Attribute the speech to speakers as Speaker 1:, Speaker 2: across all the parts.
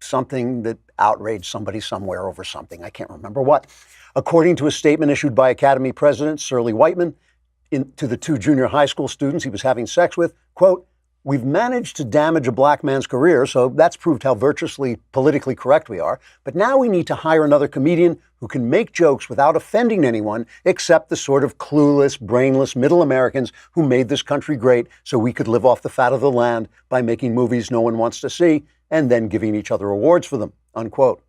Speaker 1: something that outraged somebody somewhere over something. I can't remember what. According to a statement issued by Academy President Shirley Whiteman to the 2 junior high school students he was having sex with, quote, "We've managed to damage a black man's career, so that's proved how virtuously politically correct we are. But now we need to hire another comedian who can make jokes without offending anyone except the sort of clueless, brainless middle Americans who made this country great so we could live off the fat of the land by making movies no one wants to see and then giving each other awards for them," unquote.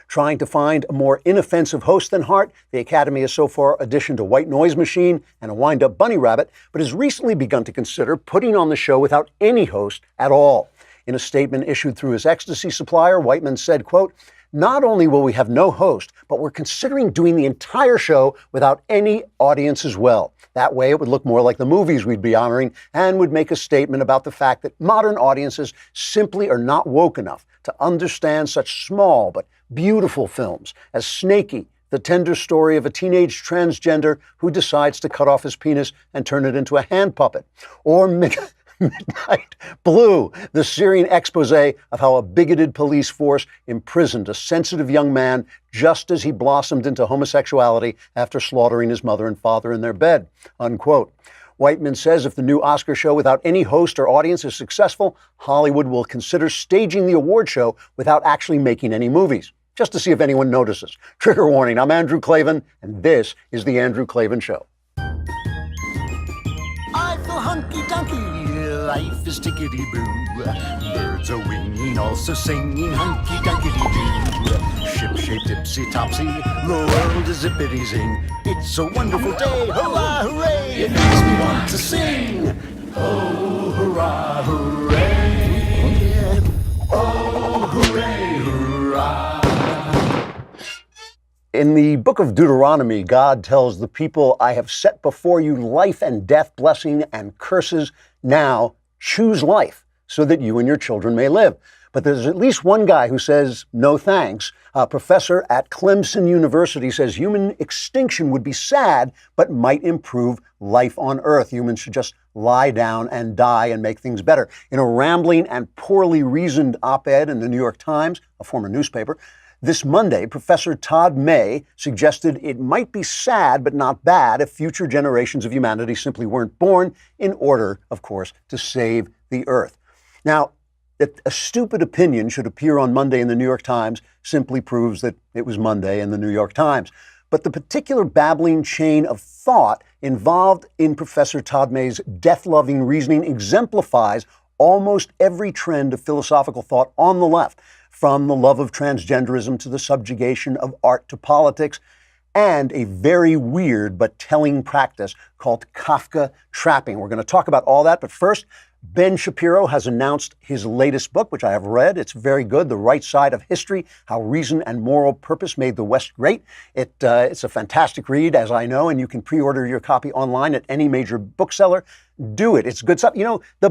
Speaker 1: Trying to find a more inoffensive host than Hart, the Academy has so far auditioned a white noise machine and a wind-up bunny rabbit, but has recently begun to consider putting on the show without any host at all. In a statement issued through his ecstasy supplier, Whiteman said, quote, "Not only will we have no host, but we're considering doing the entire show without any audience as well. That way it would look more like the movies we'd be honoring and would make a statement about the fact that modern audiences simply are not woke enough to understand such small but beautiful films as Snakey, the tender story of a teenage transgender who decides to cut off his penis and turn it into a hand puppet, or Midnight Blue, the searing expose of how a bigoted police force imprisoned a sensitive young man just as he blossomed into homosexuality after slaughtering his mother and father in their bed," unquote. Whiteman says if the new Oscar show without any host or audience is successful, Hollywood will consider staging the award show without actually making any movies, just to see if anyone notices. Trigger warning, I'm Andrew Klavan, and this is The Andrew Klavan Show.
Speaker 2: I feel hunky-dunky, life is tickety-boo. Birds are winging, also singing hunky-dunky-doo. Ship-shaped, tipsy-topsy, the world is zippity-zing. It's a wonderful day, hurrah, hooray! It makes me want to sing. Oh, hurrah, hooray! Oh, hooray, hurrah!
Speaker 1: In the book of Deuteronomy, God tells the people, "I have set before you life and death, blessing and curses. Now choose life so that you and your children may live." But there's at least one guy who says no thanks. A professor at Clemson University says human extinction would be sad, but might improve life on Earth. Humans should just lie down and die and make things better. In a rambling and poorly reasoned op-ed in the New York Times, a former newspaper, this Monday, Professor Todd May suggested it might be sad but not bad if future generations of humanity simply weren't born in order, of course, to save the Earth. Now, that a stupid opinion should appear on Monday in the New York Times simply proves that it was Monday in the New York Times. But the particular babbling chain of thought involved in Professor Todd May's death-loving reasoning exemplifies almost every trend of philosophical thought on the left, from the love of transgenderism to the subjugation of art to politics, and a very weird but telling practice called Kafka trapping. We're going to talk about all that, but first, Ben Shapiro has announced his latest book, which I have read. It's very good, The Right Side of History, How Reason and Moral Purpose Made the West Great. It's a fantastic read, as I know, and you can pre-order your copy online at any major bookseller. Do it. It's good stuff. You know, the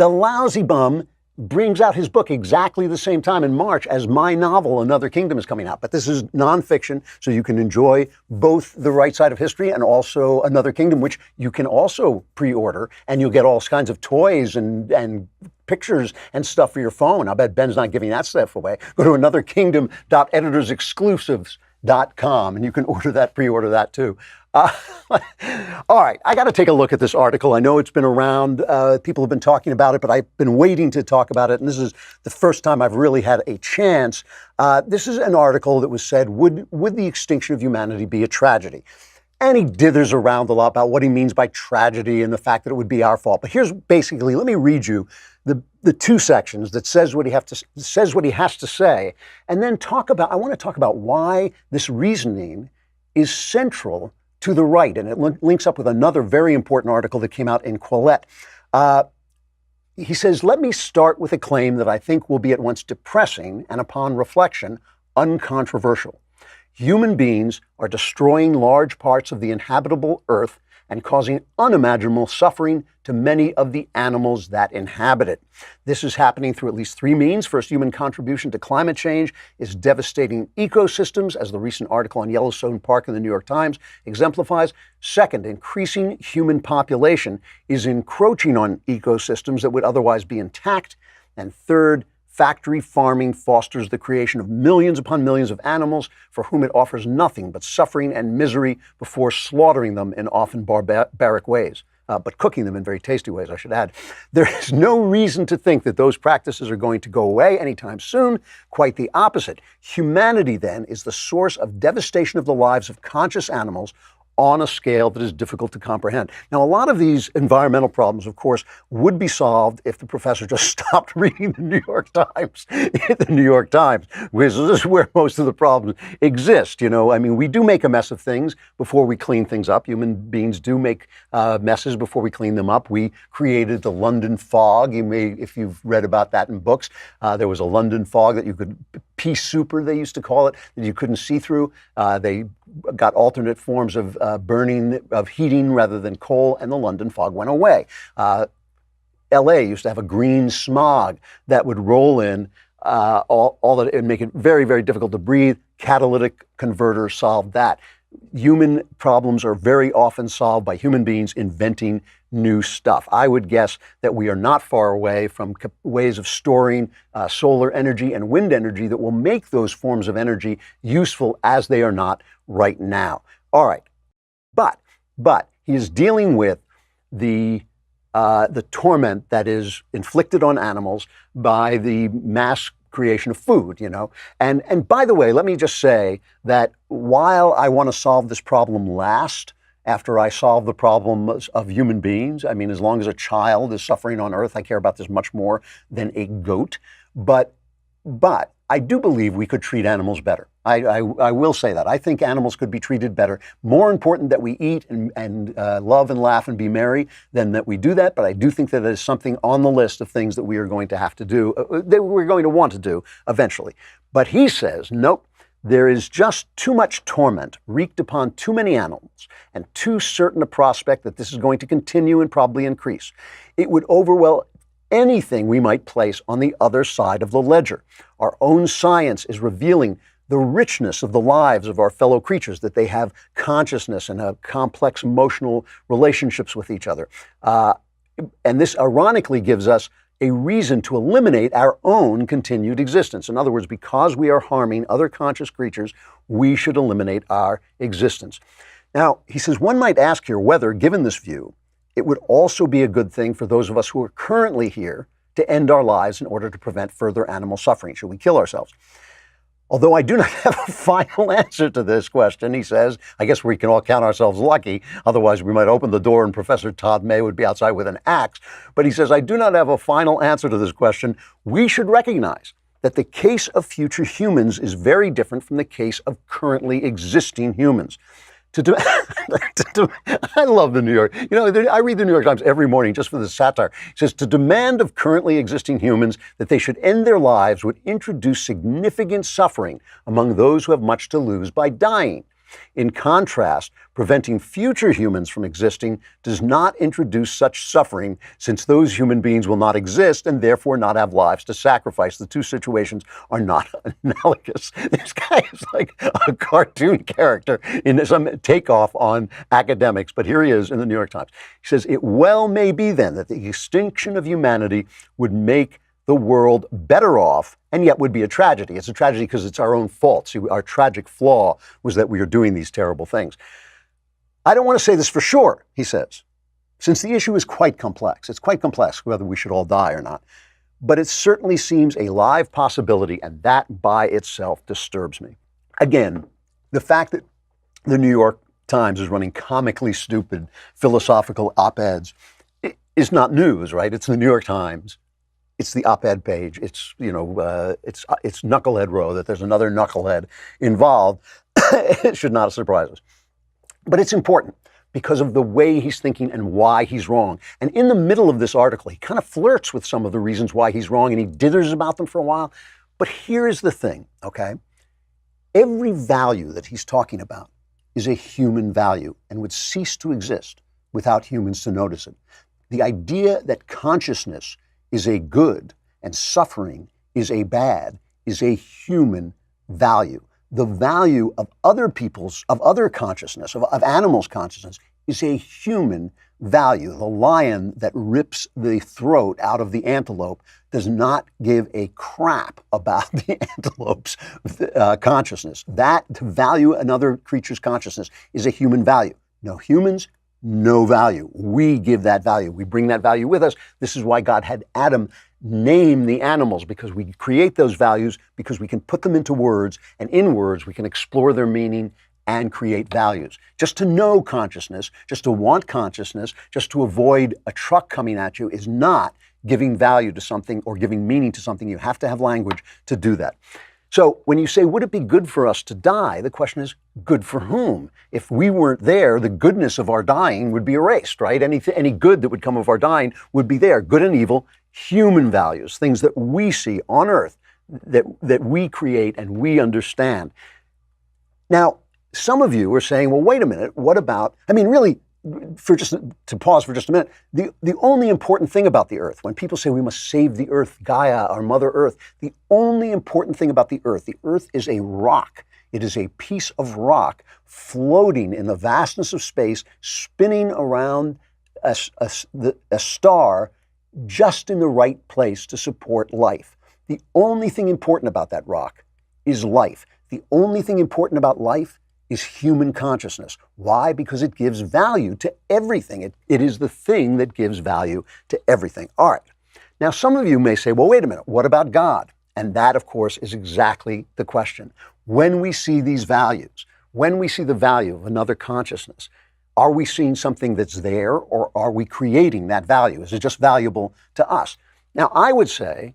Speaker 1: lousy bum, brings out his book exactly the same time in March as my novel, Another Kingdom, is coming out. But this is nonfiction, so you can enjoy both The Right Side of History and also Another Kingdom, which you can also pre-order, and you'll get all kinds of toys and pictures and stuff for your phone. I bet Ben's not giving that stuff away. Go to anotherkingdom.editorsexclusives.com, and you can pre-order that too. All right, I got to take a look at this article. I know it's been around. People have been talking about it, but I've been waiting to talk about it. And this is the first time I've really had a chance. This is an article that was said, would the extinction of humanity be a tragedy? And he dithers around a lot about what he means by tragedy and the fact that it would be our fault. But here's basically, let me read you the two sections that says what he has to say, and then I want to talk about why this reasoning is central to the right. And it links up with another very important article that came out in Quillette. He says, let me start with a claim that I think will be at once depressing and, upon reflection, uncontroversial. Human beings are destroying large parts of the inhabitable earth and causing unimaginable suffering to many of the animals that inhabit it. This is happening through at least three means. First, human contribution to climate change is devastating ecosystems, as the recent article on Yellowstone Park in the New York Times exemplifies. Second, increasing human population is encroaching on ecosystems that would otherwise be intact. And third, Factory farming fosters the creation of millions upon millions of animals for whom it offers nothing but suffering and misery before slaughtering them in often barbaric ways. But cooking them in very tasty ways, I should add. There is no reason to think that those practices are going to go away anytime soon. Quite the opposite. Humanity, then, is the source of devastation of the lives of conscious animals on a scale that is difficult to comprehend. Now, a lot of these environmental problems, of course, would be solved if the professor just stopped reading the New York Times. The New York Times, which is where most of the problems exist. You know, I mean, we do make a mess of things before we clean things up. Human beings do make messes before we clean them up. We created the London fog. You may, if you've read about that in books, there was a London fog that you could, pea souper they used to call it, that you couldn't see through. They got alternate forms of heating rather than coal, and the London fog went away. LA used to have a green smog that would roll in, all that, and make it very, very difficult to breathe. Catalytic converters solved that. Human problems are very often solved by human beings inventing new stuff. I would guess that we are not far away from ways of storing solar energy and wind energy that will make those forms of energy useful as they are not right now. All right. But he is dealing with the torment that is inflicted on animals by the mass creation of food, you know. And by the way, let me just say that while I want to solve this problem last, after I solve the problem of human beings, I mean, as long as a child is suffering on Earth, I care about this much more than a goat. But I do believe we could treat animals better. I will say that. I think animals could be treated better. More important that we eat and love and laugh and be merry than that we do that. But I do think that it is something on the list of things that we are going to have to do, that we're going to want to do eventually. But he says, nope, there is just too much torment wreaked upon too many animals and too certain a prospect that this is going to continue and probably increase. It would overwhelm anything we might place on the other side of the ledger. Our own science is revealing the richness of the lives of our fellow creatures, that they have consciousness and have complex emotional relationships with each other. And this ironically gives us a reason to eliminate our own continued existence. In other words, because we are harming other conscious creatures, we should eliminate our existence. Now, he says, one might ask here whether, given this view, it would also be a good thing for those of us who are currently here to end our lives in order to prevent further animal suffering. Should we kill ourselves? Although I do not have a final answer to this question, he says, I guess we can all count ourselves lucky. Otherwise, we might open the door and Professor Todd May would be outside with an axe. But he says, I do not have a final answer to this question. We should recognize that the case of future humans is very different from the case of currently existing humans. I love the New York. You know, I read the New York Times every morning just for the satire. It says, to demand of currently existing humans that they should end their lives would introduce significant suffering among those who have much to lose by dying. In contrast, preventing future humans from existing does not introduce such suffering, since those human beings will not exist and therefore not have lives to sacrifice. The two situations are not analogous. This guy is like a cartoon character in some takeoff on academics, but here he is in the New York Times. He says, it well may be then that the extinction of humanity would make the world better off, and yet would be a tragedy. It's a tragedy because it's our own fault. See, our tragic flaw was that we are doing these terrible things. I don't want to say this for sure, he says, since the issue is quite complex. It's quite complex whether we should all die or not. But it certainly seems a live possibility, and that by itself disturbs me. Again, the fact that the New York Times is running comically stupid philosophical op-eds is not news, right? It's the New York Times. It's the op-ed page. It's, you know, it's Knucklehead Row, that there's another knucklehead involved. It should not surprise us. But it's important because of the way he's thinking and why he's wrong. And in the middle of this article, he kind of flirts with some of the reasons why he's wrong, and he dithers about them for a while. But here is the thing, okay? Every value that he's talking about is a human value and would cease to exist without humans to notice it. The idea that consciousness is a good and suffering is a bad is a human value. The value of other people's, of other consciousness, of animals' consciousness is a human value. The lion that rips the throat out of the antelope does not give a crap about the antelope's consciousness. That, to value another creature's consciousness, is a human value. No humans, no value. We give that value. We bring that value with us. This is why God had Adam name the animals, because we create those values, because we can put them into words, and in words we can explore their meaning and create values. Just to know consciousness, just to want consciousness, just to avoid a truck coming at you is not giving value to something or giving meaning to something. You have to have language to do that. So when you say, would it be good for us to die? The question is, good for whom? If we weren't there, the goodness of our dying would be erased, right? Any good that would come of our dying would be there. Good and evil, human values, things that we see on earth, that we create and we understand. Now, some of you are saying, well, wait a minute, what about, really, to pause for just a minute, the only important thing about the earth, when people say we must save the earth, Gaia, our Mother Earth, the only important thing about the earth is a rock. It is a piece of rock floating in the vastness of space, spinning around a star just in the right place to support life. The only thing important about that rock is life. The only thing important about life is human consciousness. Why? Because it gives value to everything. It is the thing that gives value to everything. All right. Now, some of you may say, well, wait a minute, what about God? And that, of course, is exactly the question. When we see these values, when we see the value of another consciousness, are we seeing something that's there, or are we creating that value? Is it just valuable to us? Now, I would say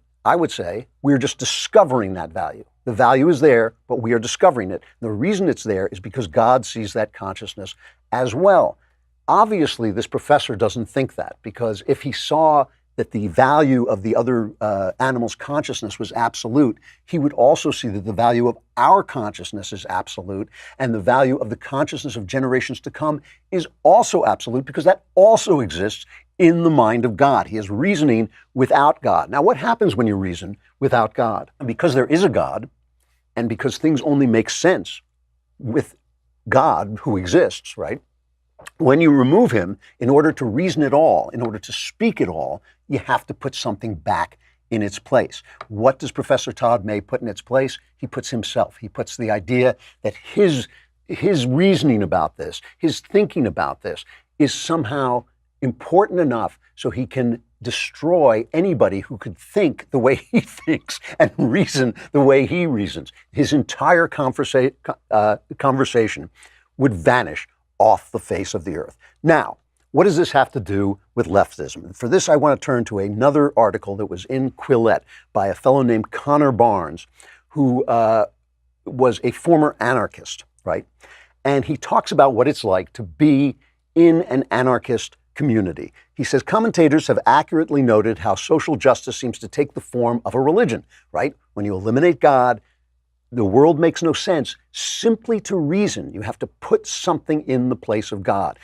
Speaker 1: we're just discovering that value. The value is there, but we are discovering it. The reason it's there is because God sees that consciousness as well. Obviously, this professor doesn't think that, because if he saw that the value of the other animal's consciousness was absolute, he would also see that the value of our consciousness is absolute, and the value of the consciousness of generations to come is also absolute, because that also exists in the mind of God. He is reasoning without God. Now, what happens when you reason without God? And because there is a God, and because things only make sense with God who exists, right? When you remove him, in order to reason at all, in order to speak at all, you have to put something back in its place. What does Professor Todd May put in its place? He puts himself. He puts the idea that his reasoning about this, his thinking about this, is somehow important enough so he can destroy anybody who could think the way he thinks and reason the way he reasons. His entire conversation would vanish off the face of the earth. Now, what does this have to do with leftism? And for this, I want to turn to another article that was in Quillette by a fellow named Connor Barnes, who was a former anarchist, right? And he talks about what it's like to be in an anarchist community. He says, commentators have accurately noted how social justice seems to take the form of a religion, right? When you eliminate God, the world makes no sense. Simply to reason, you have to put something in the place of God.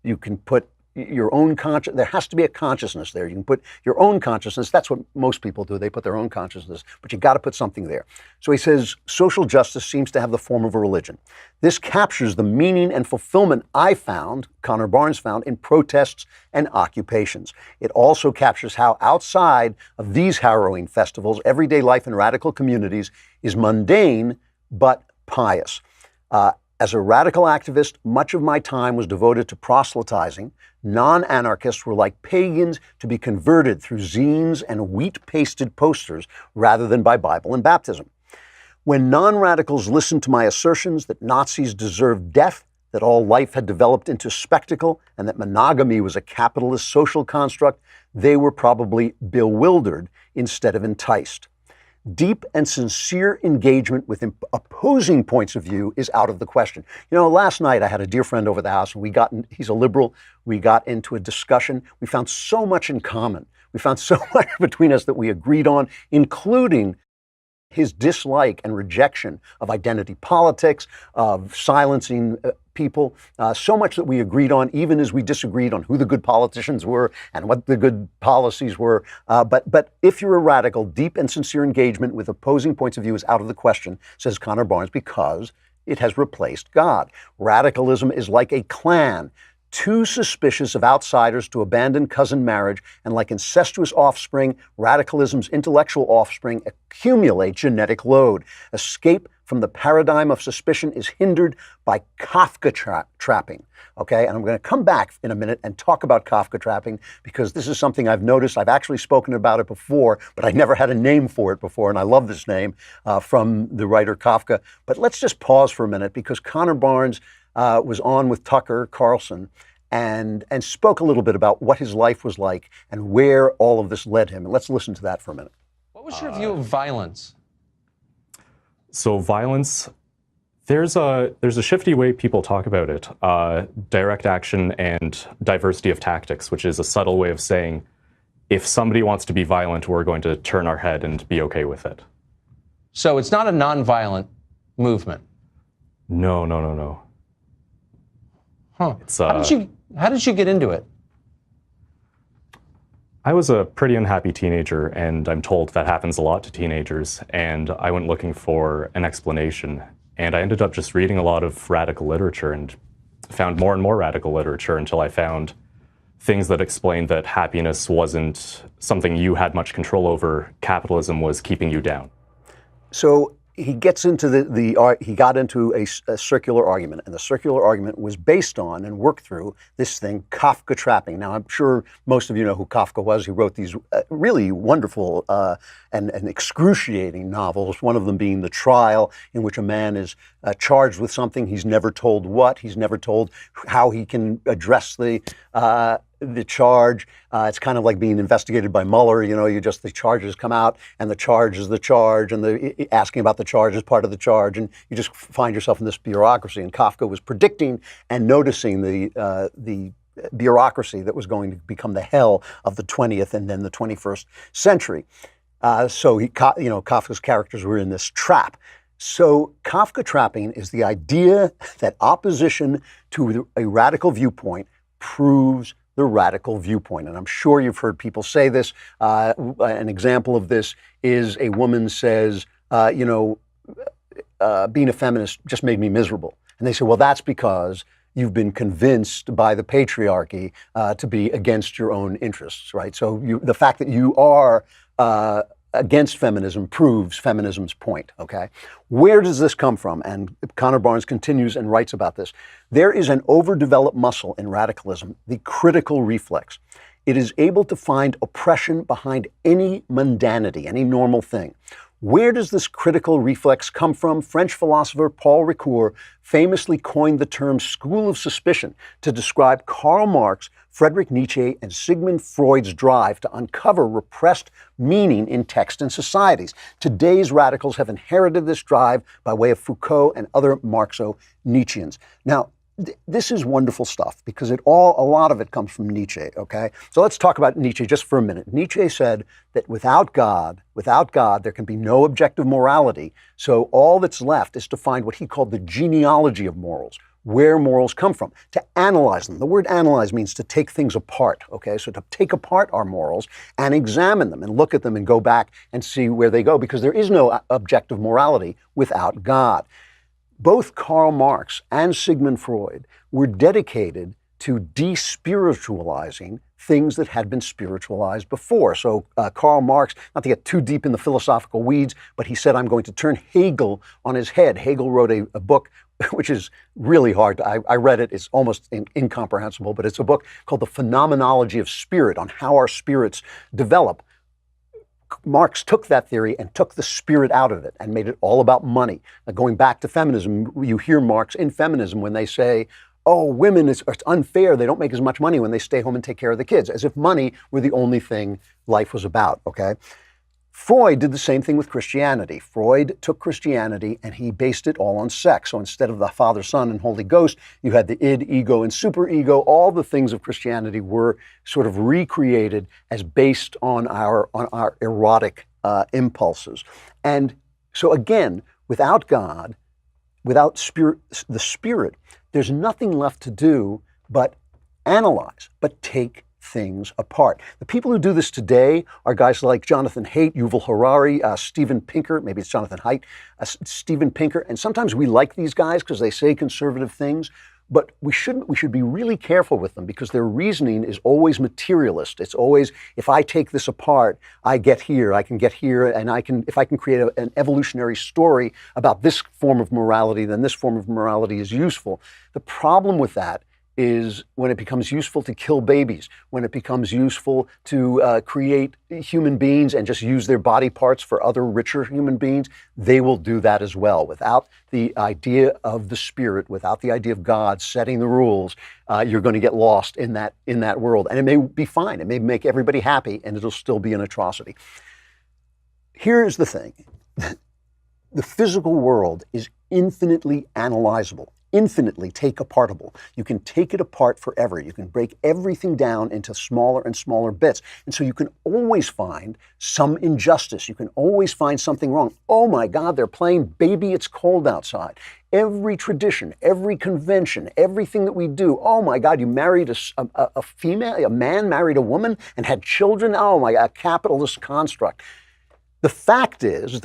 Speaker 1: You can put your own conscience. There has to be a consciousness there. You can put your own consciousness. That's what most people do. They put their own consciousness, but you got to put something there. So he says, social justice seems to have the form of a religion. This captures the meaning and fulfillment Connor Barnes found, in protests and occupations. It also captures how outside of these harrowing festivals, everyday life in radical communities is mundane but pious. As a radical activist, much of my time was devoted to proselytizing. Non-anarchists were like pagans to be converted through zines and wheat-pasted posters rather than by Bible and baptism. When non-radicals listened to my assertions that Nazis deserved death, that all life had developed into spectacle, and that monogamy was a capitalist social construct, they were probably bewildered instead of enticed. Deep and sincere engagement with opposing points of view is out of the question. You know, last night I had a dear friend over the house, and he's a liberal. We got into a discussion. We found so much in common. We found so much between us that we agreed on, including his dislike and rejection of identity politics, of silencing people, so much that we agreed on, even as we disagreed on who the good politicians were and what the good policies were. But if you're a radical, deep and sincere engagement with opposing points of view is out of the question, says Connor Barnes, because it has replaced God. Radicalism is like a clan too suspicious of outsiders to abandon cousin marriage, and like incestuous offspring, radicalism's intellectual offspring accumulate genetic load. Escape from the paradigm of suspicion is hindered by Kafka trapping. Okay, and I'm going to come back in a minute and talk about Kafka trapping, because this is something I've noticed. I've actually spoken about it before, but I never had a name for it before, and I love this name from the writer Kafka. But let's just pause for a minute, because Connor Barnes was on with Tucker Carlson and spoke a little bit about what his life was like and where all of this led him. And let's listen to that for a minute.
Speaker 3: What was your view of violence?
Speaker 4: So violence, there's a shifty way people talk about it. Direct action and diversity of tactics, which is a subtle way of saying, if somebody wants to be violent, we're going to turn our head and be okay with it.
Speaker 3: So it's not a nonviolent movement?
Speaker 4: No.
Speaker 3: Huh.
Speaker 4: It's,
Speaker 3: how did you get into it?
Speaker 4: I was a pretty unhappy teenager, and I'm told that happens a lot to teenagers, and I went looking for an explanation, and I ended up just reading a lot of radical literature and found more and more radical literature until I found things that explained that happiness wasn't something you had much control over. Capitalism was keeping you down.
Speaker 1: So he gets into he got into a circular argument, and the circular argument was based on and worked through this thing, Kafka trapping. Now, I'm sure most of you know who Kafka was. He wrote these really wonderful and excruciating novels, one of them being The Trial, in which a man is charged with something. He's never told what. He's never told how he can address the charge. It's kind of like being investigated by Mueller. You know, the charges come out, and the charge is the charge, and the asking about the charge is part of the charge, and you just find yourself in this bureaucracy. And Kafka was predicting and noticing the bureaucracy that was going to become the hell of the 20th and then the 21st century. So Kafka's characters were in this trap. So Kafka trapping is the idea that opposition to a radical viewpoint proves the radical viewpoint. And I'm sure you've heard people say this. An example of this is a woman says, being a feminist just made me miserable. And they say, well, that's because you've been convinced by the patriarchy to be against your own interests, right? So the fact that you are against feminism proves feminism's point, okay? Where does this come from? And Connor Barnes continues and writes about this. There is an overdeveloped muscle in radicalism, the critical reflex. It is able to find oppression behind any mundanity, any normal thing. Where does this critical reflex come from? French philosopher Paul Ricoeur famously coined the term school of suspicion to describe Karl Marx, Friedrich Nietzsche, and Sigmund Freud's drive to uncover repressed meaning in text and societies. Today's radicals have inherited this drive by way of Foucault and other Marxo-Nietzscheans. Now, this is wonderful stuff because a lot of it comes from Nietzsche, okay? So let's talk about Nietzsche just for a minute. Nietzsche said that without God, there can be no objective morality. So all that's left is to find what he called the genealogy of morals, where morals come from, to analyze them. The word analyze means to take things apart, okay? So to take apart our morals and examine them and look at them and go back and see where they go, because there is no objective morality without God. Both Karl Marx and Sigmund Freud were dedicated to despiritualizing things that had been spiritualized before. So Karl Marx, not to get too deep in the philosophical weeds, but he said, I'm going to turn Hegel on his head. Hegel wrote a book which is really hard. I read it. It's almost incomprehensible, but it's a book called The Phenomenology of Spirit, on how our spirits develop. Marx took that theory and took the spirit out of it and made it all about money. Going back to feminism, you hear Marx in feminism when they say, oh, women, it's unfair. They don't make as much money when they stay home and take care of the kids, as if money were the only thing life was about, okay? Freud did the same thing with Christianity. Freud took Christianity and he based it all on sex. So instead of the Father, Son, and Holy Ghost, you had the id, ego, and superego. All the things of Christianity were sort of recreated as based on our erotic impulses. And so again, without God, without the Spirit, there's nothing left to do but analyze, but take things apart. The people who do this today are guys like Jonathan Haidt, Yuval Harari, Steven Pinker, maybe it's Jonathan Haidt, Steven Pinker, and sometimes we like these guys because they say conservative things, But we should be really careful with them, because their reasoning is always materialist. It's always, if I take this apart, I get here, I can get here, and if I can create an evolutionary story about this form of morality, then this form of morality is useful. The problem with that is when it becomes useful to kill babies, when it becomes useful to create human beings and just use their body parts for other richer human beings, they will do that as well. Without the idea of the Spirit, without the idea of God setting the rules, you're going to get lost in that world. And it may be fine. It may make everybody happy, and it'll still be an atrocity. Here's the thing. The physical world is infinitely analyzable, infinitely take-apartable. You can take it apart forever. You can break everything down into smaller and smaller bits. And so you can always find some injustice. You can always find something wrong. Oh my God, they're playing Baby It's Cold Outside. Every tradition, every convention, everything that we do. Oh my God, you married a female, a man married a woman and had children. Oh my God, a capitalist construct. The fact is,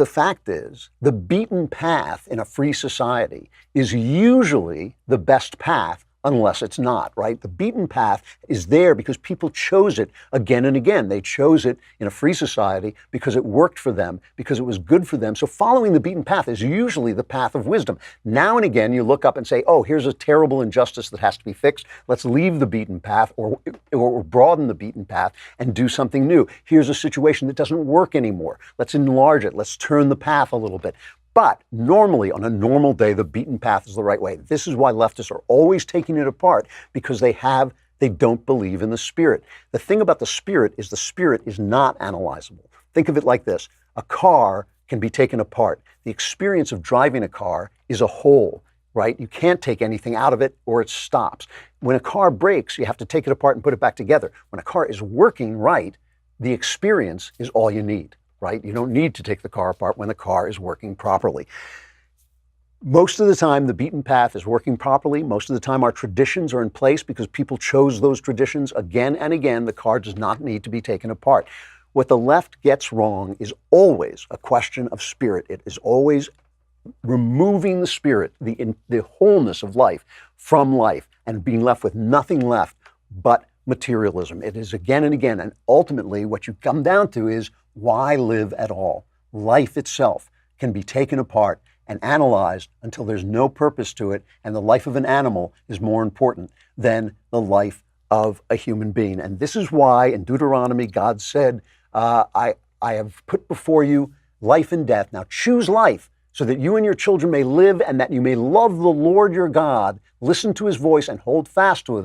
Speaker 1: the beaten path in a free society is usually the best path, unless it's not, right? The beaten path is there because people chose it again and again. They chose it in a free society because it worked for them, because it was good for them. So following the beaten path is usually the path of wisdom. Now and again, you look up and say, oh, here's a terrible injustice that has to be fixed. Let's leave the beaten path or broaden the beaten path and do something new. Here's a situation that doesn't work anymore. Let's enlarge it. Let's turn the path a little bit. But normally, on a normal day, the beaten path is the right way. This is why leftists are always taking it apart, because they don't believe in the Spirit. The thing about the Spirit is not analyzable. Think of it like this. A car can be taken apart. The experience of driving a car is a whole, right? You can't take anything out of it or it stops. When a car breaks, you have to take it apart and put it back together. When a car is working right, the experience is all you need. Right? You don't need to take the car apart when the car is working properly. Most of the time, the beaten path is working properly. Most of the time, our traditions are in place because people chose those traditions again and again. The car does not need to be taken apart. What the left gets wrong is always a question of spirit. It is always removing the spirit, the wholeness of life from life, and being left with nothing left but materialism. It is again and again. And ultimately, what you come down to is, why live at all? Life itself can be taken apart and analyzed until there's no purpose to it, and the life of an animal is more important than the life of a human being. And this is why in Deuteronomy, God said, I have put before you life and death. Now choose life so that you and your children may live, and that you may love the Lord your God, listen to his voice, and hold fast to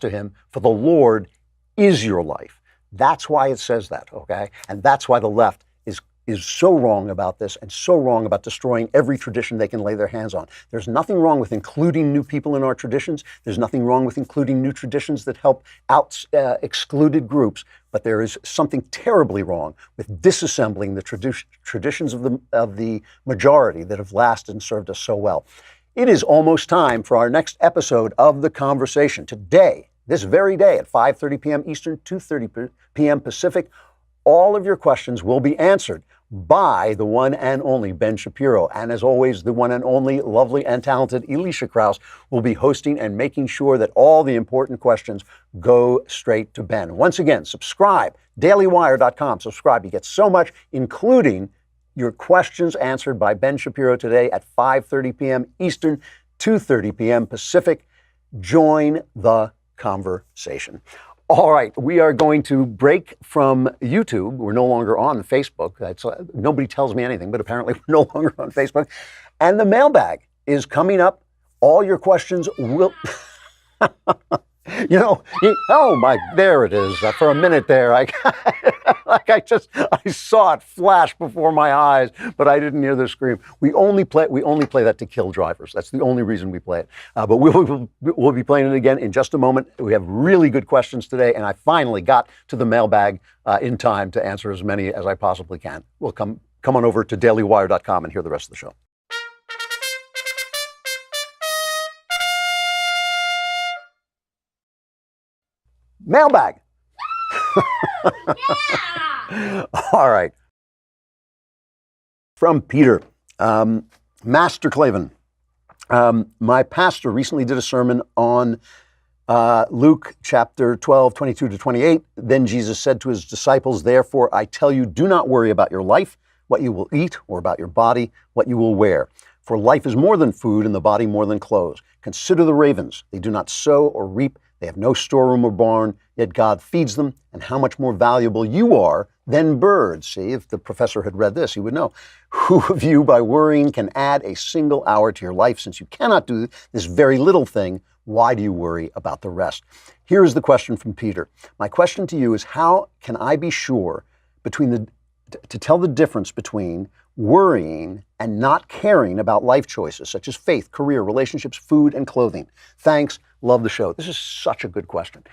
Speaker 1: him, for the Lord is your life. That's why it says that, okay? And that's why the left is so wrong about this, and so wrong about destroying every tradition they can lay their hands on. There's nothing wrong with including new people in our traditions. There's nothing wrong with including new traditions that help out excluded groups. But there is something terribly wrong with disassembling the traditions of the majority that have lasted and served us so well. It is almost time for our next episode of The Conversation. Today, this very day at 5:30 p.m. Eastern, 2:30 p.m. Pacific, all of your questions will be answered by the one and only Ben Shapiro. And as always, the one and only lovely and talented Elisha Krauss will be hosting and making sure that all the important questions go straight to Ben. Once again, subscribe, dailywire.com. Subscribe. You get so much, including your questions answered by Ben Shapiro today at 5:30 p.m. Eastern, 2:30 p.m. Pacific. Join the conversation. All right, we are going to break from YouTube. We're no longer on Facebook. Nobody tells me anything, but apparently we're no longer on Facebook. And the mailbag is coming up. All your questions will... oh my, there it is. For a minute there, I saw it flash before my eyes, but I didn't hear the scream. We only play that to kill drivers. That's the only reason we play it. But we'll be playing it again in just a moment. We have really good questions today, and I finally got to the mailbag in time to answer as many as I possibly can. We'll come on over to dailywire.com and hear the rest of the show. Mailbag. Yeah. All right. From Peter, Master Klavan. My pastor recently did a sermon on Luke chapter 12, 22 to 28. Then Jesus said to his disciples, "Therefore I tell you, do not worry about your life, what you will eat, or about your body, what you will wear. For life is more than food, and the body more than clothes. Consider the ravens. They do not sow or reap. They have no storeroom or barn, yet God feeds them. And how much more valuable you are than birds." See, if the professor had read this, he would know. "Who of you, by worrying, can add a single hour to your life? Since you cannot do this very little thing, why do you worry about the rest?" Here is the question from Peter. My question to you is, how can I be sure to tell the difference between worrying and not caring about life choices such as faith, career, relationships, food, and clothing? Thanks. Love the show. This is such a good question.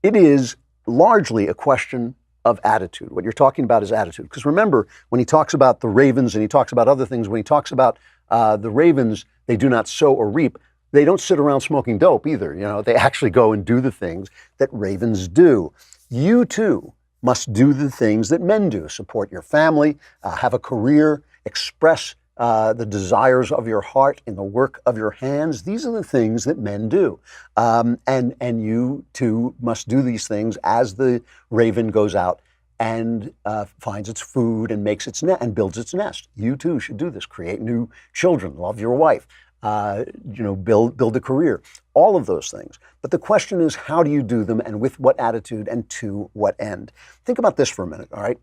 Speaker 1: It is largely a question of attitude. What you're talking about is attitude. Because remember, when he talks about the ravens and he talks about other things, when he talks about the ravens, they do not sow or reap, they don't sit around smoking dope either. You know, they actually go and do the things that ravens do. You too must do the things that men do. Support your family, have a career, express the desires of your heart in the work of your hands. These are the things that men do. And you too must do these things as the raven goes out and finds its food and makes its net and builds its nest. You too should do this. Create new children, love your wife, build a career, all of those things. But the question is, how do you do them, and with what attitude, and to what end? Think about this for a minute, all right?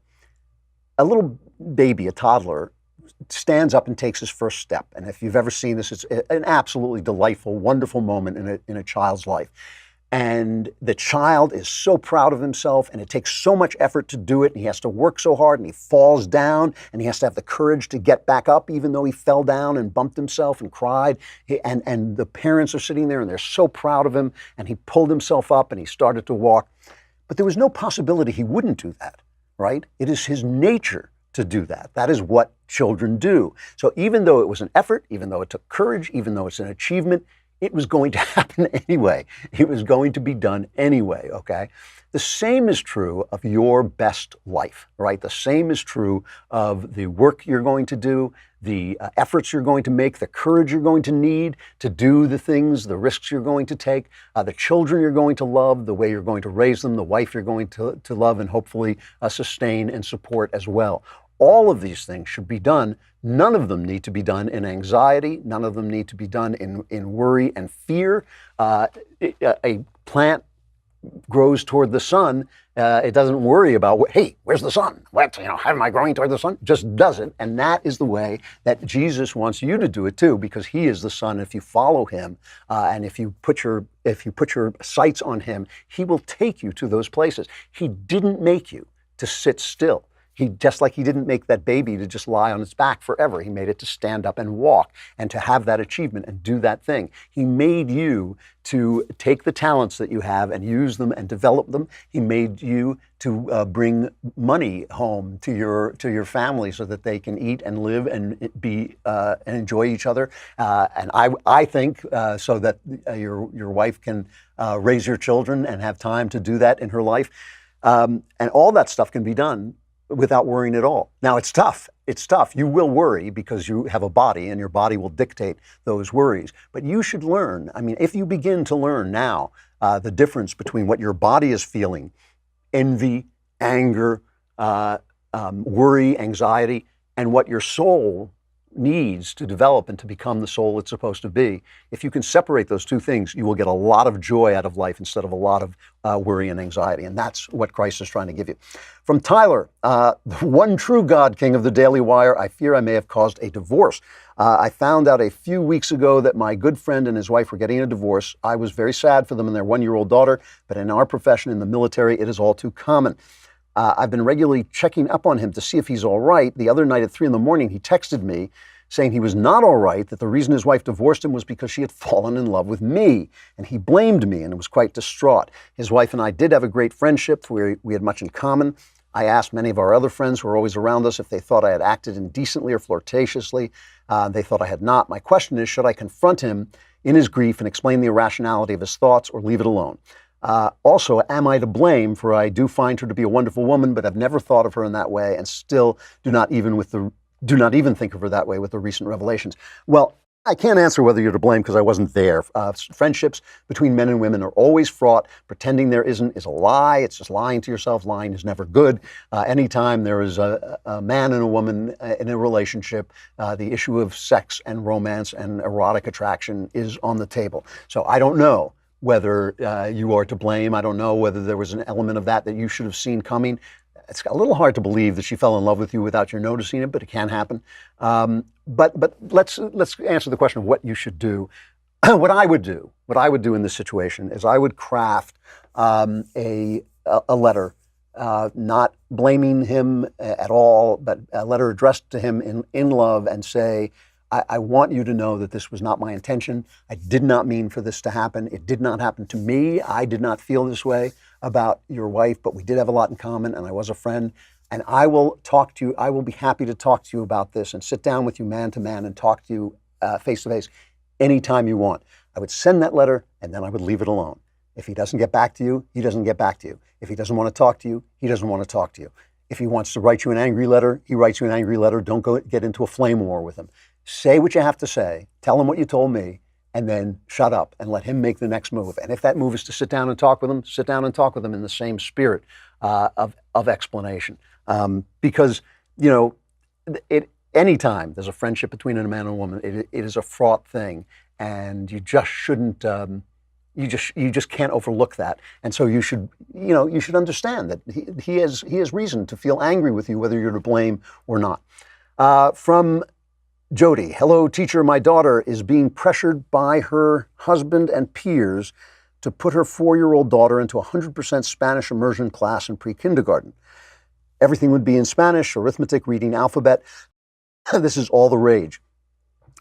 Speaker 1: A little baby, a toddler, stands up and takes his first step. And if you've ever seen this, it's an absolutely delightful, wonderful moment in a child's life. And the child is so proud of himself, and it takes so much effort to do it, and he has to work so hard, and he falls down, and he has to have the courage to get back up even though he fell down and bumped himself and cried. And the parents are sitting there, and they're so proud of him, and he pulled himself up, and he started to walk. But there was no possibility he wouldn't do that, right? It is his nature to do that. That is what children do. So even though it was an effort, even though it took courage, even though it's an achievement, it was going to happen anyway. It was going to be done anyway, okay? The same is true of your best life, right? The same is true of the work you're going to do, the efforts you're going to make, the courage you're going to need to do the things, the risks you're going to take, the children you're going to love, the way you're going to raise them, the wife you're going to love and hopefully sustain and support as well. All of these things should be done. None of them need to be done in anxiety. None of them need to be done in worry and fear. A plant grows toward the sun. It doesn't worry about, hey, where's the sun? How am I growing toward the sun? It just does it. And that is the way that Jesus wants you to do it too, because he is the sun. If you follow him and if you put your sights on him, he will take you to those places. He didn't make you to sit still. Just like he didn't make that baby to just lie on its back forever. He made it to stand up and walk and to have that achievement and do that thing. He made you to take the talents that you have and use them and develop them. He made you to bring money home to your family so that they can eat and live and be and enjoy each other. And I think so that your wife can raise your children and have time to do that in her life. And all that stuff can be done without worrying at all. Now, it's tough. It's tough. You will worry because you have a body and your body will dictate those worries. But you should learn. I mean, if you begin to learn now the difference between what your body is feeling, envy, anger, worry, anxiety, and what your soul needs to develop and to become the soul it's supposed to be. If you can separate those two things, you will get a lot of joy out of life instead of a lot of worry and anxiety. And that's what Christ is trying to give you. From Tyler, the one true God King of the Daily Wire, I fear I may have caused a divorce. I found out a few weeks ago that my good friend and his wife were getting a divorce. I was very sad for them and their one-year-old daughter, but in our profession, in the military, it is all too common. I've been regularly checking up on him to see if he's all right. The other night at 3 a.m, he texted me saying he was not all right, that the reason his wife divorced him was because she had fallen in love with me. And he blamed me and was quite distraught. His wife and I did have a great friendship. We had much in common. I asked many of our other friends who were always around us if they thought I had acted indecently or flirtatiously. They thought I had not. My question is, should I confront him in his grief and explain the irrationality of his thoughts, or leave it alone? Also, am I to blame, for I do find her to be a wonderful woman, but I've never thought of her in that way and still do not even think of her that way with the recent revelations? Well, I can't answer whether you're to blame because I wasn't there. Friendships between men and women are always fraught. Pretending there isn't is a lie. It's just lying to yourself. Lying is never good. Anytime there is a man and a woman in a relationship, the issue of sex and romance and erotic attraction is on the table. So I don't know whether you are to blame. I don't know whether there was an element of that you should have seen coming. It's a little hard to believe that she fell in love with you without you noticing it, but it can happen. But let's answer the question of what you should do. What I would do in this situation is I would craft a letter, not blaming him at all, but a letter addressed to him in love, and say, I want you to know that this was not my intention. I did not mean for this to happen. It did not happen to me. I did not feel this way about your wife, but we did have a lot in common, and I was a friend. And I will talk to you. I will be happy to talk to you about this and sit down with you man to man and talk to you face to face anytime you want. I would send that letter, and then I would leave it alone. If he doesn't get back to you, he doesn't get back to you. If he doesn't want to talk to you, he doesn't want to talk to you. If he wants to write you an angry letter, he writes you an angry letter. Don't go get into a flame war with him. Say what you have to say. Tell him what you told me, and then shut up and let him make the next move. And if that move is to sit down and talk with him, sit down and talk with him in the same spirit of explanation. Because, anytime there's a friendship between a man and a woman, it is a fraught thing, and you just shouldn't. You just can't overlook that. And so you should understand that he has reason to feel angry with you, whether you're to blame or not. From Jody, hello teacher, my daughter is being pressured by her husband and peers to put her 4-year-old daughter into a 100% Spanish immersion class in pre-kindergarten. Everything would be in Spanish, arithmetic, reading, alphabet. This is all the rage.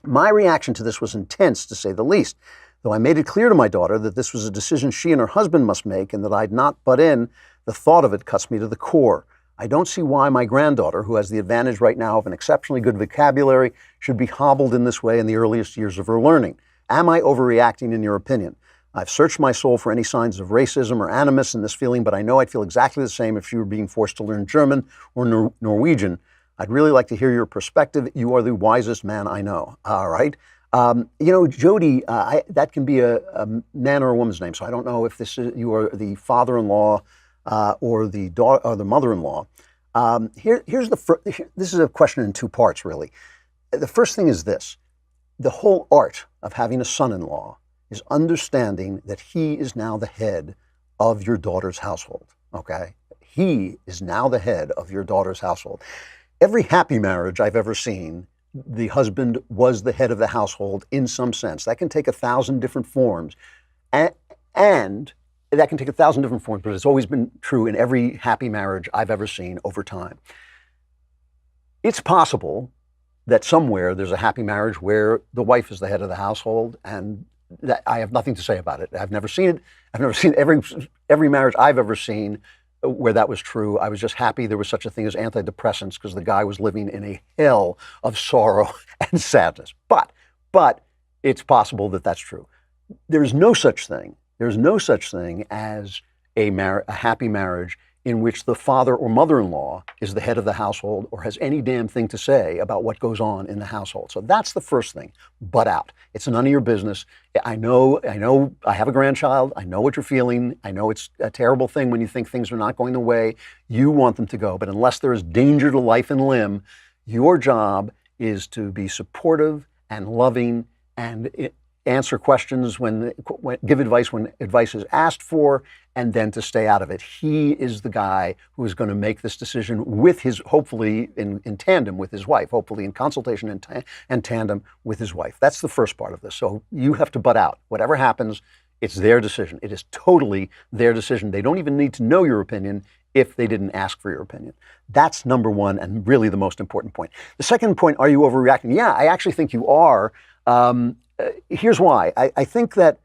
Speaker 1: My reaction to this was intense, to say the least. Though I made it clear to my daughter that this was a decision she and her husband must make and that I'd not butt in, the thought of it cuts me to the core. I don't see why my granddaughter, who has the advantage right now of an exceptionally good vocabulary, should be hobbled in this way in the earliest years of her learning. Am I overreacting in your opinion? I've searched my soul for any signs of racism or animus in this feeling, but I know I'd feel exactly the same if she were being forced to learn German or Norwegian. I'd really like to hear your perspective. You are the wisest man I know. All right. Jody, that can be a man or a woman's name. So I don't know if you are the father-in-law or the daughter or the mother-in-law. This is a question in two parts, really. The first thing is this: the whole art of having a son-in-law is understanding that he is now the head of your daughter's household. Okay, he is now the head of your daughter's household. Every happy marriage I've ever seen, the husband was the head of the household in some sense. That can take 1,000 different forms, and that can take 1,000 different forms, but it's always been true in every happy marriage I've ever seen over time. It's possible that somewhere there's a happy marriage where the wife is the head of the household, and that I have nothing to say about it. I've never seen it. I've never seen every marriage I've ever seen where that was true. I was just happy there was such a thing as antidepressants because the guy was living in a hell of sorrow and sadness. But it's possible that that's true. There's no such thing as a happy marriage in which the father or mother-in-law is the head of the household or has any damn thing to say about what goes on in the household. So that's the first thing. Butt out. It's none of your business. I know, I have a grandchild. I know what you're feeling. I know it's a terrible thing when you think things are not going the way you want them to go. But unless there is danger to life and limb, your job is to be supportive and loving and answer questions when give advice when advice is asked for, and then to stay out of it. He is the guy who is going to make this decision hopefully in tandem with his wife, hopefully in consultation and tandem with his wife. That's the first part of this. So you have to butt out. Whatever happens, it's their decision. It is totally their decision. They don't even need to know your opinion if they didn't ask for your opinion. That's number one and really the most important point. The second point, are you overreacting? Yeah, I actually think you are. Here's why. I think that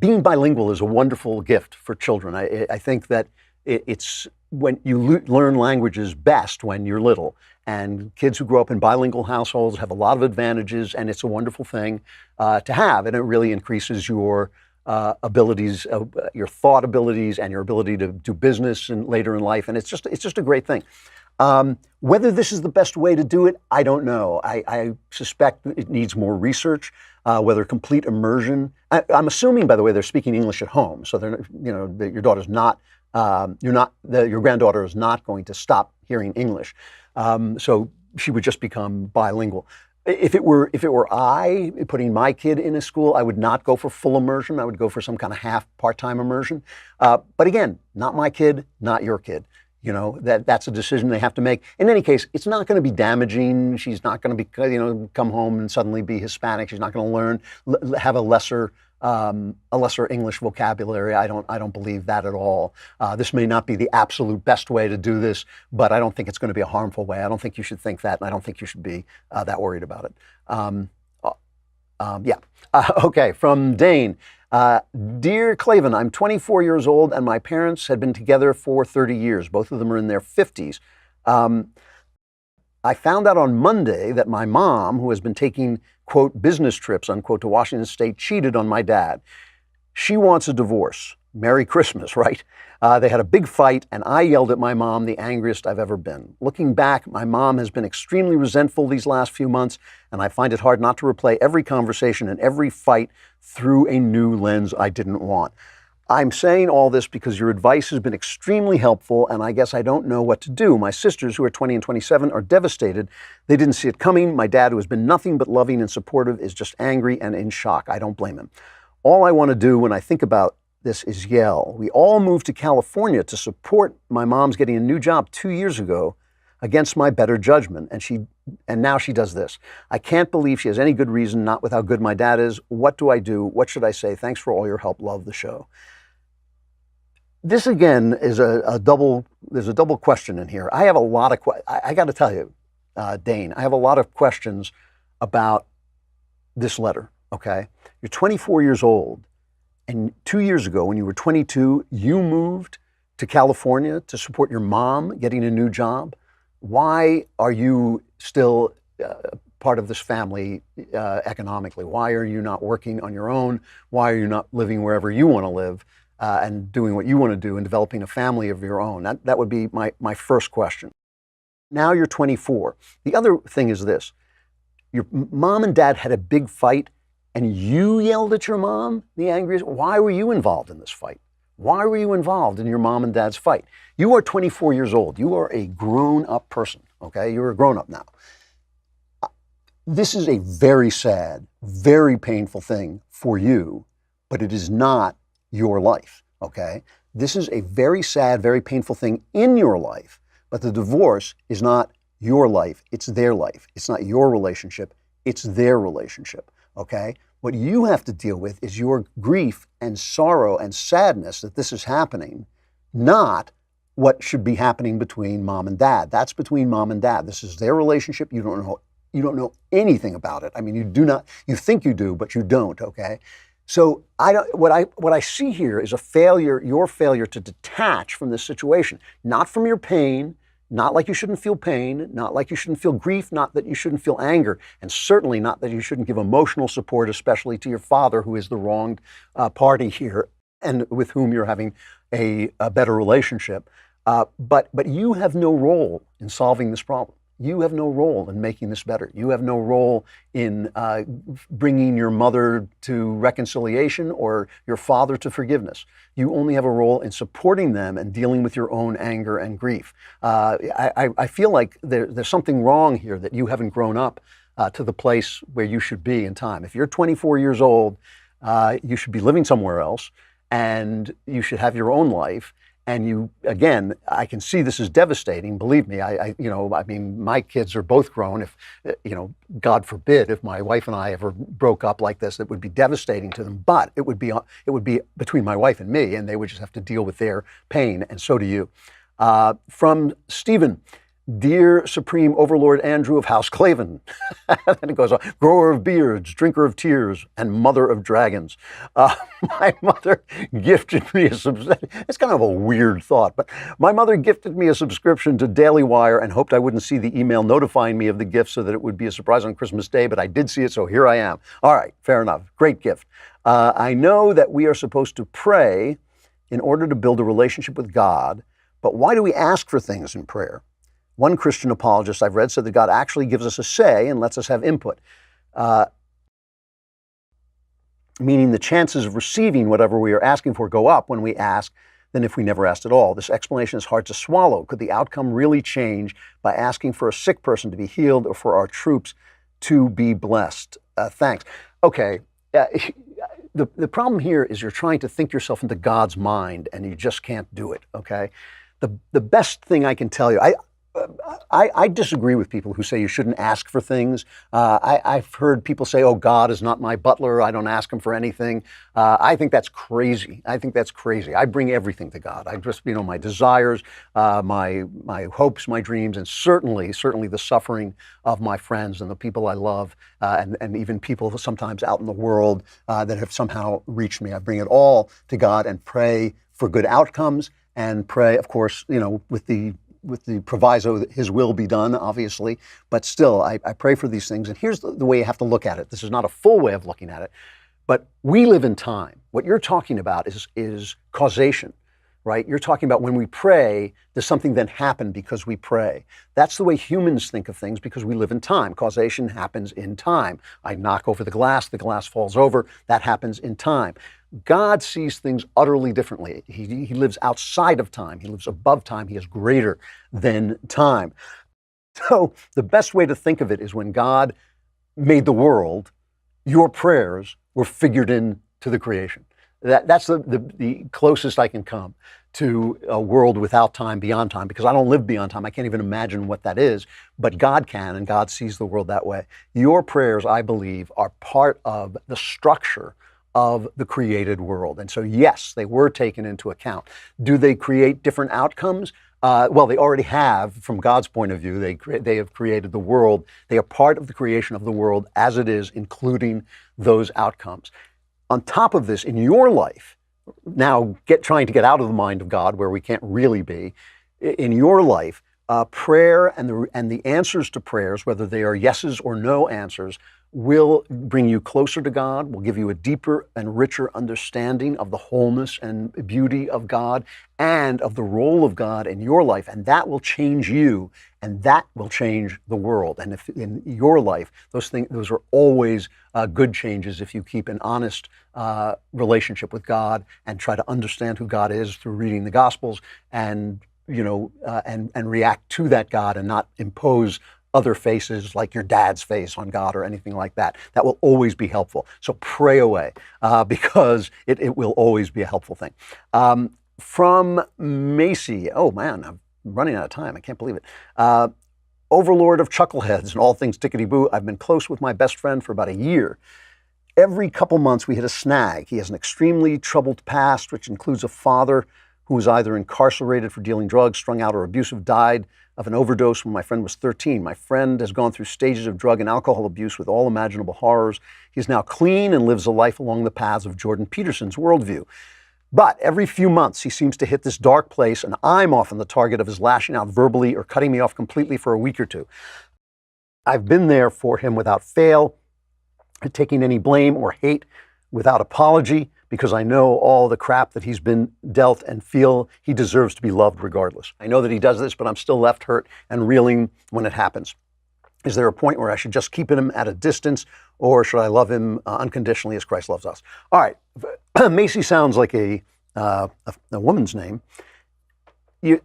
Speaker 1: being bilingual is a wonderful gift for children. I think that it's when you learn languages best when you're little. And kids who grow up in bilingual households have a lot of advantages, and it's a wonderful thing to have. And it really increases your abilities, your thought abilities, and your ability to do business and later in life. And it's just a great thing. Whether this is the best way to do it, I don't know. I suspect it needs more research. Whether complete immersion. I'm assuming, by the way, they're speaking English at home, so they're, that your daughter's not, your granddaughter is not going to stop hearing English. So she would just become bilingual. If it were I putting my kid in a school, I would not go for full immersion. I would go for some kind of part-time immersion. But again, not my kid, not your kid. That's a decision they have to make. In any case, it's not going to be damaging. She's not going to be, come home and suddenly be Hispanic. She's not going to have a lesser English vocabulary. I don't believe that at all. This may not be the absolute best way to do this, but I don't think it's going to be a harmful way. I don't think you should think that, and I don't think you should be that worried about it. Okay, from Dane. Dear Klavan, I'm 24 years old and my parents had been together for 30 years. Both of them are in their 50s. I found out on Monday that my mom, who has been taking, quote, business trips, unquote, to Washington State, cheated on my dad. She wants a divorce. Merry Christmas, right? They had a big fight and I yelled at my mom, the angriest I've ever been. Looking back, my mom has been extremely resentful these last few months, and I find it hard not to replay every conversation and every fight through a new lens I didn't want. I'm saying all this because your advice has been extremely helpful, and I guess I don't know what to do. My sisters, who are 20 and 27, are devastated. They didn't see it coming. My dad, who has been nothing but loving and supportive, is just angry and in shock. I don't blame him. All I want to do when I think about this is yell. We all moved to California to support my mom's getting a new job 2 years ago against my better judgment, and now she does this. I can't believe she has any good reason, not with how good my dad is. What do I do? What should I say? Thanks for all your help. Love the show. This again is there's a double question in here. I have a lot of, I got to tell you, Dane, I have a lot of questions about this letter, okay? You're 24 years old, and 2 years ago, when you were 22, you moved to California to support your mom getting a new job. Why are you still part of this family economically? Why are you not working on your own? Why are you not living wherever you want to live and doing what you want to do and developing a family of your own? That would be my first question. Now you're 24. The other thing is this. Your mom and dad had a big fight and you yelled at your mom, the angriest. Why were you involved in this fight? Why were you involved in your mom and dad's fight? You are 24 years old. You are a grown-up person, okay? You're a grown-up now. This is a very sad, very painful thing for you, but it is not your life, okay? This is a very sad, very painful thing in your life, but the divorce is not your life. It's their life. It's not your relationship. It's their relationship. Okay? What you have to deal with is your grief and sorrow and sadness that this is happening, not what should be happening between mom and dad. That's between mom and dad. This is their relationship. You don't know anything about it. I mean, you think you do, but you don't, okay? So what I see here is your failure to detach from this situation, not from your pain, not like you shouldn't feel pain, not like you shouldn't feel grief, not that you shouldn't feel anger, and certainly not that you shouldn't give emotional support, especially to your father, who is the wronged party here and with whom you're having a better relationship. But you have no role in solving this problem. You have no role in making this better. You have no role in bringing your mother to reconciliation or your father to forgiveness. You only have a role in supporting them and dealing with your own anger and grief. I feel like there's something wrong here, that you haven't grown up to the place where you should be in time. If you're 24 years old, you should be living somewhere else, and you should have your own life. And again, I can see this is devastating. Believe me, I mean, my kids are both grown. If, God forbid, if my wife and I ever broke up like this, it would be devastating to them. But it would be between my wife and me, and they would just have to deal with their pain, and so do you. From Stephen. Dear Supreme Overlord Andrew of House Klavan, then it goes on, grower of beards, drinker of tears, and mother of dragons. My mother gifted me it's kind of a weird thought, but my mother gifted me a subscription to Daily Wire and hoped I wouldn't see the email notifying me of the gift so that it would be a surprise on Christmas Day, but I did see it, so here I am. All right, fair enough. Great gift. I know that we are supposed to pray in order to build a relationship with God, but why do we ask for things in prayer? One Christian apologist I've read said that God actually gives us a say and lets us have input, meaning the chances of receiving whatever we are asking for go up when we ask than if we never asked at all. This explanation is hard to swallow. Could the outcome really change by asking for a sick person to be healed or for our troops to be blessed? Thanks. Okay. The problem here is you're trying to think yourself into God's mind and you just can't do it, okay? The best thing I can tell you, I disagree with people who say you shouldn't ask for things. I've heard people say, oh, God is not my butler. I don't ask him for anything. I think that's crazy. I bring everything to God. I just, my desires, my hopes, my dreams, and certainly the suffering of my friends and the people I love, and even people sometimes out in the world that have somehow reached me. I bring it all to God and pray for good outcomes and pray, of course, with the proviso that his will be done, obviously, but still, I pray for these things. And here's the way you have to look at it. This is not a full way of looking at it, but we live in time. What you're talking about is causation, right? You're talking about when we pray, does something then happen because we pray? That's the way humans think of things because we live in time. Causation happens in time. I knock over the glass falls over. That happens in time. God sees things utterly differently. He lives outside of time. He lives above time. He is greater than time. So the best way to think of it is when God made the world, your prayers were figured into the creation. That's the closest I can come to a world without time, beyond time, because I don't live beyond time. I can't even imagine what that is, but God can, and God sees the world that way. Your prayers, I believe, are part of the structure of the created world. And so, yes, they were taken into account. Do they create different outcomes? Well, they already have, from God's point of view. They have created the world. They are part of the creation of the world as it is, including those outcomes. On top of this, in your life, now trying to get out of the mind of God where we can't really be, in your life, prayer and the answers to prayers, whether they are yeses or no answers, will bring you closer to God, will give you a deeper and richer understanding of the wholeness and beauty of God and of the role of God in your life. And that will change you, and that will change the world. And if in your life, those are always good changes if you keep an honest relationship with God and try to understand who God is through reading the Gospels and react to that God and not impose other faces like your dad's face on God or anything like that. That will always be helpful. So pray away because it will always be a helpful thing. From Macy, oh man, I'm running out of time. I can't believe it. Overlord of chuckleheads and all things tickety-boo, I've been close with my best friend for about a year. Every couple months we hit a snag. He has an extremely troubled past, which includes a father who was either incarcerated for dealing drugs, strung out, or abusive, died of an overdose when my friend was 13. My friend has gone through stages of drug and alcohol abuse with all imaginable horrors. He's now clean and lives a life along the paths of Jordan Peterson's worldview. But every few months, he seems to hit this dark place, and I'm often the target of his lashing out verbally or cutting me off completely for a week or two. I've been there for him without fail, taking any blame or hate without apology, because I know all the crap that he's been dealt and feel he deserves to be loved regardless. I know that he does this, but I'm still left hurt and reeling when it happens. Is there a point where I should just keep him at a distance, or should I love him unconditionally as Christ loves us? All right, Macy sounds like a woman's name.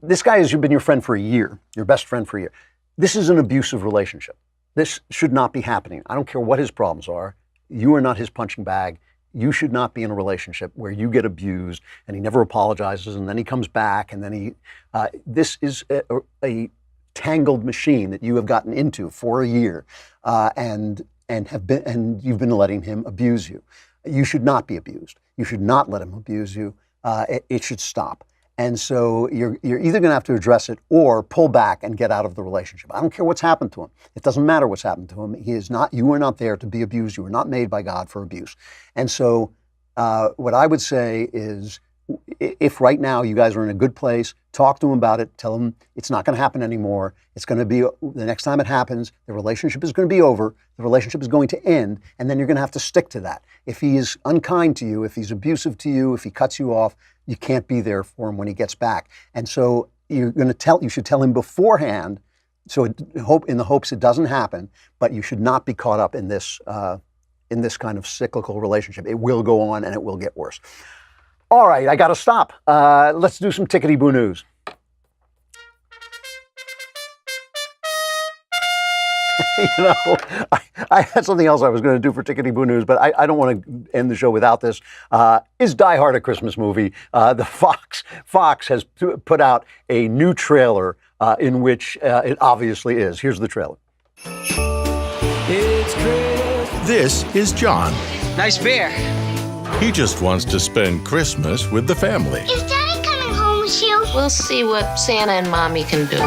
Speaker 1: This guy has been your friend for a year, your best friend for a year. This is an abusive relationship. This should not be happening. I don't care what his problems are. You are not his punching bag. You should not be in a relationship where you get abused and he never apologizes and then he comes back and then this is a tangled machine that you have gotten into for a year and you've been letting him abuse you. You should not be abused. You should not let him abuse you. It should stop. And so you're either going to have to address it or pull back and get out of the relationship. I don't care what's happened to him. It doesn't matter what's happened to him. You are not there to be abused. You were not made by God for abuse. And so what I would say is, if right now you guys are in a good place, talk to him about it. Tell him it's not going to happen anymore. It's going to be, the next time it happens, the relationship is going to be over. The relationship is going to end. And then you're going to have to stick to that. If he is unkind to you, if he's abusive to you, if he cuts you off, you can't be there for him when he gets back. And so you should tell him beforehand So in the hopes it doesn't happen, but you should not be caught up in this kind of cyclical relationship. It will go on and it will get worse. All right, I got to stop. Let's do some tickety-boo news. You know, I had something else I was going to do for Tickety Boo News, but I don't want to end the show without this. Is Die Hard a Christmas movie? The Fox has put out a new trailer in which it obviously is. Here's the trailer.
Speaker 5: It's Christmas.
Speaker 6: This is John.
Speaker 5: Nice beer.
Speaker 6: He just wants to spend Christmas with the family.
Speaker 7: Is Daddy coming home with you?
Speaker 8: We'll see what Santa and Mommy can do.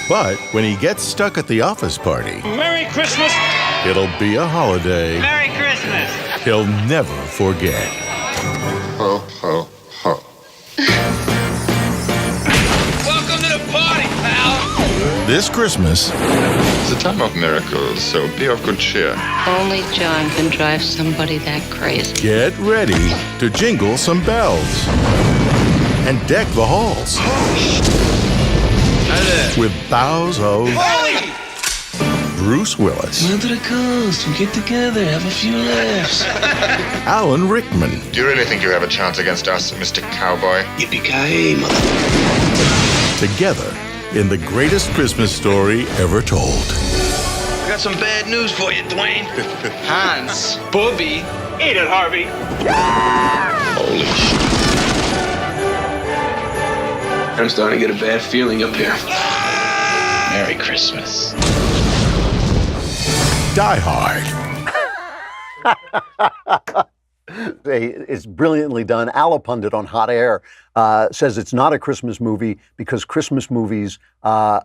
Speaker 6: But when he gets stuck at the office party,
Speaker 5: Merry Christmas.
Speaker 6: it'll be a holiday
Speaker 5: Merry Christmas.
Speaker 6: he'll never forget.
Speaker 9: Ho, ho, ho.
Speaker 5: Welcome to the party, pal.
Speaker 6: This Christmas,
Speaker 9: It's a time of miracles, so be of good cheer.
Speaker 8: Only John can drive somebody that crazy.
Speaker 6: get ready to jingle some bells and deck the halls with bows of Bruce Willis,
Speaker 5: Down to the coast, we get together, have a few laughs.
Speaker 6: Alan Rickman,
Speaker 9: Do you really think you have a chance against us, Mr. Cowboy?
Speaker 5: Yippee-ki-yay, mother.
Speaker 6: together in the greatest Christmas story ever told.
Speaker 5: I got some bad news for you, Dwayne. Hans, Bobby. Eat it, Harvey.
Speaker 9: Holy shit.
Speaker 5: I'm starting to get a bad feeling up here. Merry Christmas.
Speaker 6: Die Hard.
Speaker 1: It's brilliantly done. Ala Pundit on Hot Air says it's not a Christmas movie because Christmas movies are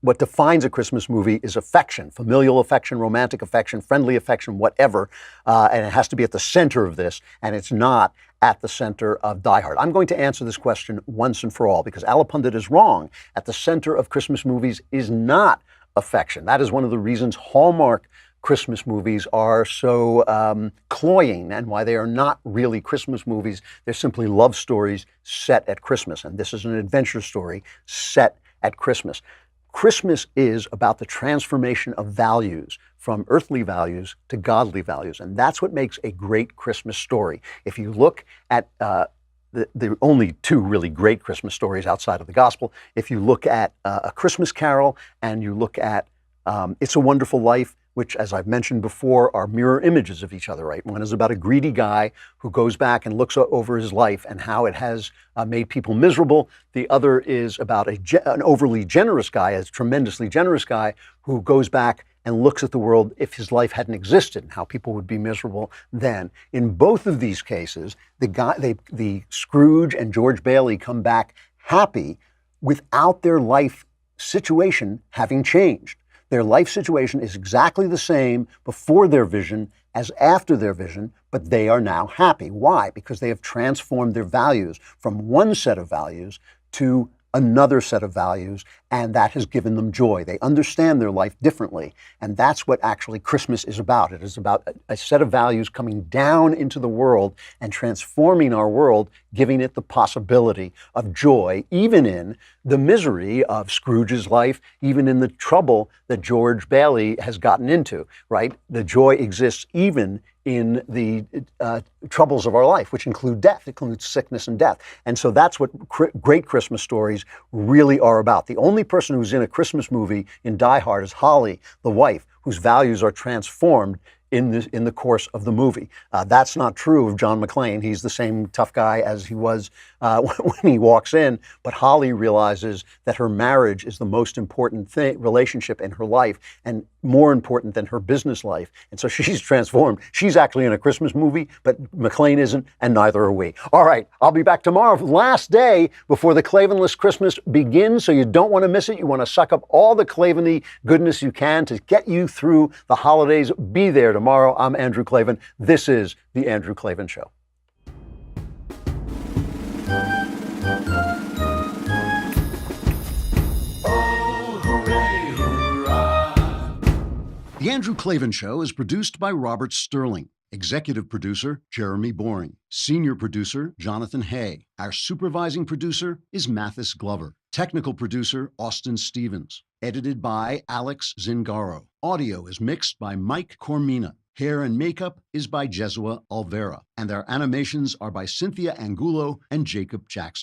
Speaker 1: what defines a Christmas movie is affection, familial affection, romantic affection, friendly affection, whatever, and it has to be at the center of this, and it's not at the center of Die Hard. I'm going to answer this question once and for all because Ala Pundit is wrong. At the center of Christmas movies is not affection. That is one of the reasons Hallmark Christmas movies are so cloying and why they are not really Christmas movies. They're simply love stories set at Christmas, and this is an adventure story set at Christmas. Christmas is about the transformation of values from earthly values to godly values, and that's what makes a great Christmas story. If you look at the only two really great Christmas stories outside of the gospel, if you look at A Christmas Carol and you look at It's a Wonderful Life, which, as I've mentioned before, are mirror images of each other, right? One is about a greedy guy who goes back and looks over his life and how it has made people miserable. The other is about an overly generous guy, a tremendously generous guy, who goes back and looks at the world if his life hadn't existed and how people would be miserable then. In both of these cases, the Scrooge and George Bailey come back happy without their life situation having changed. Their life situation is exactly the same before their vision as after their vision, but they are now happy. Why? Because they have transformed their values from one set of values to another set of values, and that has given them joy. They understand their life differently, and that's what actually Christmas is about. It is about a set of values coming down into the world and transforming our world, giving it the possibility of joy, even in the misery of Scrooge's life, even in the trouble that George Bailey has gotten into, right? The joy exists even in the troubles of our life, which include death, includes sickness and death. And so that's what great Christmas stories really are about. The only person who's in a Christmas movie in Die Hard is Holly, the wife, whose values are transformed in the course of the movie. That's not true of John McClane. He's the same tough guy as he was when he walks in, but Holly realizes that her marriage is the most important relationship in her life and more important than her business life. And so she's transformed. She's actually in a Christmas movie, but McClane isn't, and neither are we. All right, I'll be back tomorrow, last day before the Klavanless Christmas begins, so you don't want to miss it. You want to suck up all the Klavan-y goodness you can to get you through the holidays. Be there tomorrow. I'm Andrew Klavan. This is The Andrew Klavan Show. The Andrew Klavan Show is produced by Robert Sterling. Executive producer, Jeremy Boring. Senior producer, Jonathan Hay. Our supervising producer is Mathis Glover. Technical producer, Austin Stevens. Edited by Alex Zingaro. Audio is mixed by Mike Cormina. Hair and makeup is by Jesua Alvera. And our animations are by Cynthia Angulo and Jacob Jackson.